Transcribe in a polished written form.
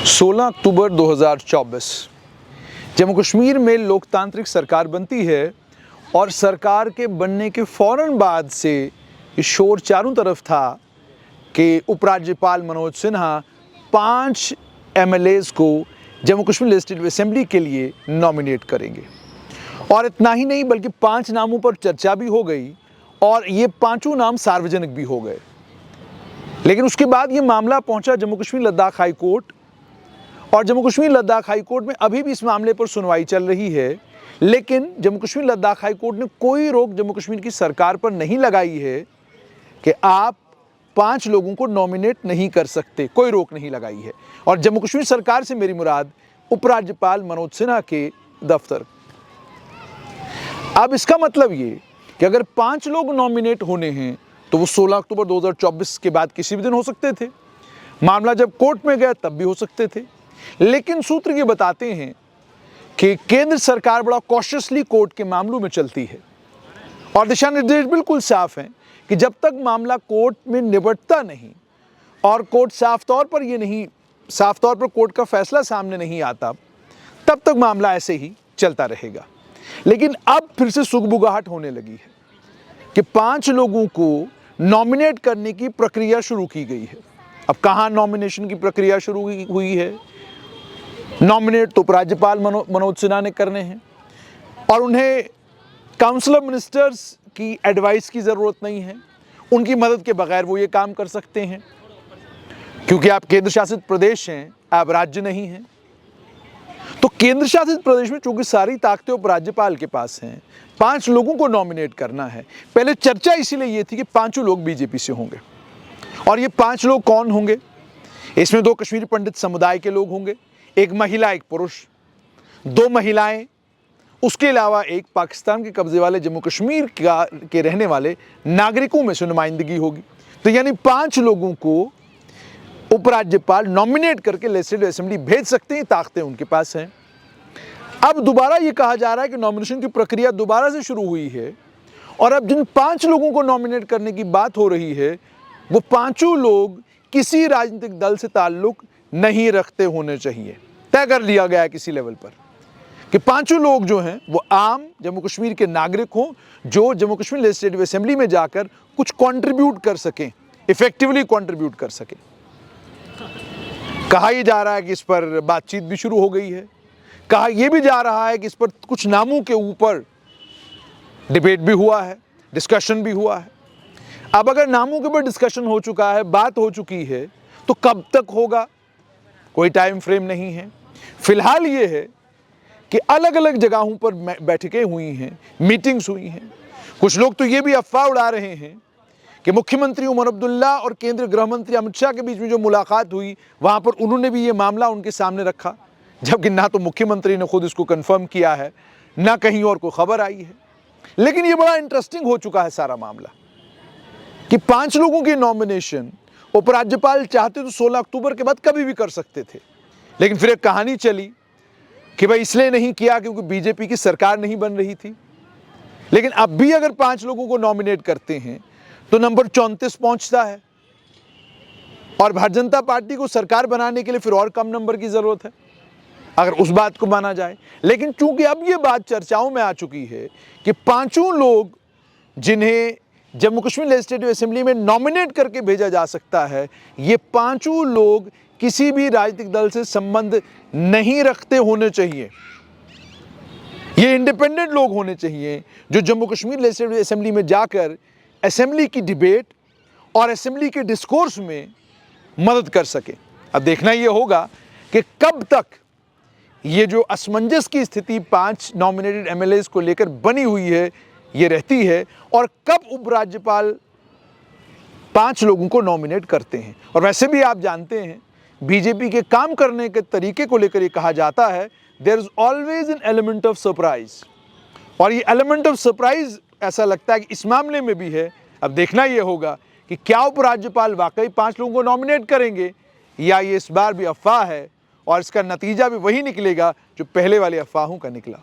16 अक्टूबर 2024 जम्मू कश्मीर में लोकतांत्रिक सरकार बनती है और सरकार के बनने के फ़ौरन बाद से ये शोर चारों तरफ था कि उपराज्यपाल मनोज सिन्हा 5 MLAs को जम्मू कश्मीर लेजिस्लेटिव असेंबली के लिए नॉमिनेट करेंगे। और इतना ही नहीं बल्कि 5 नामों पर चर्चा भी हो गई और ये 5 नाम सार्वजनिक भी हो गए। लेकिन उसके बाद ये मामला पहुंचा जम्मू कश्मीर लद्दाख हाई कोर्ट और जम्मू कश्मीर लद्दाख हाई कोर्ट में अभी भी इस मामले पर सुनवाई चल रही है। लेकिन जम्मू कश्मीर लद्दाख हाई कोर्ट ने कोई रोक जम्मू कश्मीर की सरकार पर नहीं लगाई है कि आप 5 लोगों को नॉमिनेट नहीं कर सकते, कोई रोक नहीं लगाई है। और जम्मू कश्मीर सरकार से मेरी मुराद उपराज्यपाल मनोज सिन्हा के दफ्तर। अब इसका मतलब ये कि अगर 5 लोग नॉमिनेट होने हैं तो वो 16 अक्टूबर 2024 के बाद किसी भी दिन हो सकते थे। मामला जब कोर्ट में गया तब भी हो सकते थे। लेकिन सूत्र ये बताते हैं कि केंद्र सरकार बड़ा कॉशियसली कोर्ट के मामलों में चलती है और दिशा निर्देश बिल्कुल साफ हैं कि जब तक मामला कोर्ट में निपटता नहीं और कोर्ट साफ तौर पर कोर्ट का फैसला सामने नहीं आता, तब तक मामला ऐसे ही चलता रहेगा। लेकिन अब फिर से सुगबुगाहट होने लगी है कि 5 लोगों को नॉमिनेट करने की प्रक्रिया शुरू की गई है। अब कहाँ नॉमिनेशन की प्रक्रिया शुरू हुई है? नॉमिनेट तो उपराज्यपाल मनोज सिन्हा ने करने हैं और उन्हें काउंसिल ऑफ मिनिस्टर्स की एडवाइस की ज़रूरत नहीं है। उनकी मदद के बगैर वो ये काम कर सकते हैं क्योंकि आप केंद्र शासित प्रदेश हैं, आप राज्य नहीं हैं। तो केंद्र शासित प्रदेश में चूंकि सारी ताकतें उपराज्यपाल के पास हैं, 5 लोगों को नॉमिनेट करना है। पहले चर्चा इसीलिए ये थी कि 5 लोग बीजेपी से होंगे और ये 5 लोग कौन होंगे? इसमें 2 कश्मीरी पंडित समुदाय के लोग होंगे, एक महिला एक पुरुष, 2 महिलाएं, उसके अलावा एक पाकिस्तान के कब्जे वाले जम्मू कश्मीर के रहने वाले नागरिकों में से नुमाइंदगी होगी। तो यानी 5 लोगों को उपराज्यपाल नॉमिनेट करके लेजिस्लेटिव असेंबली भेज सकते हैं, ताकतें उनके पास हैं। अब दोबारा ये कहा जा रहा है कि नॉमिनेशन की प्रक्रिया दोबारा से शुरू हुई है और अब जिन 5 लोगों को नॉमिनेट करने की बात हो रही है वो 5 लोग किसी राजनीतिक दल से ताल्लुक नहीं रखते होने चाहिए। तय कर लिया गया है किसी लेवल पर कि 5 लोग जो हैं वो आम जम्मू कश्मीर के नागरिक हों जो जम्मू कश्मीर लेजिस्लेटिव असेंबली में जाकर कुछ कंट्रीब्यूट कर सकें, इफेक्टिवली कंट्रीब्यूट कर सकें। कहा यह जा रहा है कि इस पर बातचीत भी शुरू हो गई है। कहा यह भी जा रहा है कि इस पर कुछ नामों के ऊपर डिबेट भी हुआ है, डिस्कशन भी हुआ है। अब अगर नामों के ऊपर डिस्कशन हो चुका है, बात हो चुकी है, तो कब तक होगा कोई टाइम फ्रेम नहीं है। फिलहाल ये है कि अलग अलग जगहों पर बैठकें हुई हैं, मीटिंग्स हुई हैं। कुछ लोग तो ये भी अफवाह उड़ा रहे हैं कि मुख्यमंत्री उमर अब्दुल्ला और केंद्रीय गृह मंत्री अमित शाह के बीच में जो मुलाकात हुई वहाँ पर उन्होंने भी ये मामला उनके सामने रखा, जबकि ना तो मुख्यमंत्री ने खुद इसको कंफर्म किया है, ना कहीं और कोई खबर आई है। लेकिन ये बड़ा इंटरेस्टिंग हो चुका है सारा मामला कि 5 लोगों की नॉमिनेशन उपराज्यपाल चाहते तो 16 अक्टूबर के बाद कभी भी कर सकते थे। लेकिन फिर एक कहानी चली कि भाई इसलिए नहीं किया क्योंकि बीजेपी की सरकार नहीं बन रही थी। लेकिन अब भी अगर 5 लोगों को नॉमिनेट करते हैं तो नंबर 34 पहुंचता है और भारतीय जनता पार्टी को सरकार बनाने के लिए फिर और कम नंबर की जरूरत है अगर उस बात को माना जाए। लेकिन चूंकि अब ये बात चर्चाओं में आ चुकी है कि 5 लोग जिन्हें जम्मू कश्मीर लेजिस्लेटिव असेंबली में नॉमिनेट करके भेजा जा सकता है, ये 5 लोग किसी भी राजनीतिक दल से संबंध नहीं रखते होने चाहिए। ये इंडिपेंडेंट लोग होने चाहिए जो जम्मू कश्मीर लेजिस्लेटिव असेंबली में जाकर असेंबली की डिबेट और असेंबली के डिस्कोर्स में मदद कर सके। अब देखना ये होगा कि कब तक ये जो असमंजस की स्थिति 5 नॉमिनेटेड MLAs को लेकर बनी हुई है ये रहती है और कब उपराज्यपाल 5 लोगों को नॉमिनेट करते हैं। और वैसे भी आप जानते हैं बीजेपी के काम करने के तरीके को लेकर ये कहा जाता है there is always an element of surprise, और ये एलिमेंट ऑफ सरप्राइज ऐसा लगता है कि इस मामले में भी है। अब देखना ये होगा कि क्या उपराज्यपाल वाकई 5 लोगों को नॉमिनेट करेंगे या ये इस बार भी अफवाह है और इसका नतीजा भी वही निकलेगा जो पहले वाली अफवाहों का निकला।